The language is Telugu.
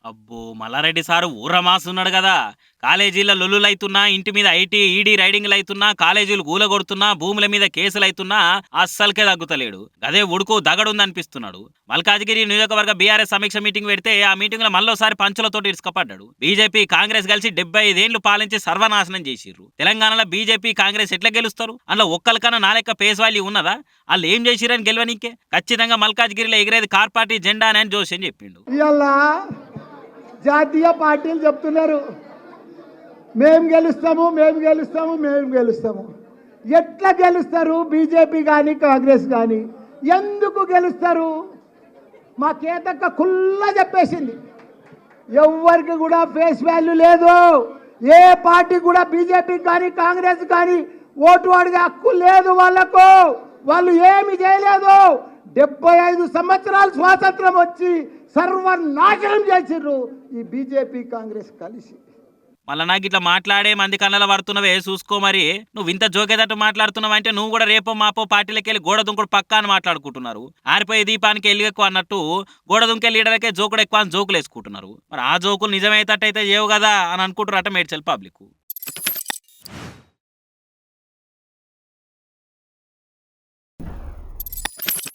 అబ్బో! మల్లారెడ్డి సారు ఊరమాసున్నాడు గదా! కాలేజీల లొల్లులైతున్నా, ఇంటి మీద ఐటీ, ఈడీ రైడింగులైతున్నా, కాలేజీలు కూలగొడుతున్నా, భూముల మీద కేసులైతున్నా అస్సలకే తగ్గుతలేడు. గదే ఉడుకు దగడుందనిపిస్తున్నాడు. మల్కాజిగిరి నియోజకవర్గ బీఆర్ఎస్ సమీక్ష మీటింగ్ పెడితే ఆ మీటింగ్‌లో మళ్ళోసారి పంచులతోటి ఇరుసుకపడ్డాడు. బీజేపీ, కాంగ్రెస్ కలిసి 75 ఏండ్లు పాలించి సర్వనాశనం చేసిర్రు. తెలంగాణలో బీజేపీ, కాంగ్రెస్ ఎట్లా గెలుస్తారు? అందులో ఒక్కళ్ళకన్నా నా లెక్క ఫేస్ వాల్యూ ఉన్నదా? ఆళ్ళేం చేసిర్రని గెలవనీకే? ఖచ్చితంగా మల్కాజిగిరిలో ఎగిరేది కార్ పార్టీ జెండానే అని జోషి అని చెప్పిండు. ఇవాళ జాతీయ పార్టీలు చెప్తున్నారు మేము గెలుస్తాము. ఎట్లా గెలుస్తారు? బీజేపీ కానీ కాంగ్రెస్ కానీ ఎందుకు గెలుస్తారు? మా కేతక్క కుల్లా చెప్పేసింది, ఎవరికి కూడా ఫేస్ వాల్యూ లేదు. ఏ పార్టీ కూడా బీజేపీ కానీ కాంగ్రెస్ కానీ ఓటు అడిగే హక్కు లేదు వాళ్ళకు. వాళ్ళు ఏమి చేయలేదు. 75 సంవత్సరాలు స్వాతంత్రం వచ్చి సర్వనాశనం చేసిర్రు ఈ బీజేపీ కాంగ్రెస్ కలిసి. మళ్ళా నాకు ఇట్లా మాట్లాడే మంది కళ్ళలో పడుతున్నవే చూసుకో మరి. నువ్వు ఇంత జోకేదట్టు మాట్లాడుతున్నావు అంటే నువ్వు కూడా రేపో మాపో పార్టీలకి వెళ్ళి గోడ దుంకుడు పక్కా అని మాట్లాడుకుంటున్నారు. ఆరిపోయే దీపానికి ఎల్లు ఎక్కువ అన్నట్టు గోడ దుంకే లీడర్కే జోకుడు ఎక్కువ అని జోకులు వేసుకుంటున్నారు. మరి ఆ జోకులు నిజమయ్యేటట్టయితే చేయవు కదా అని అనుకుంటారు అట మేడ్చల్ పబ్లిక్.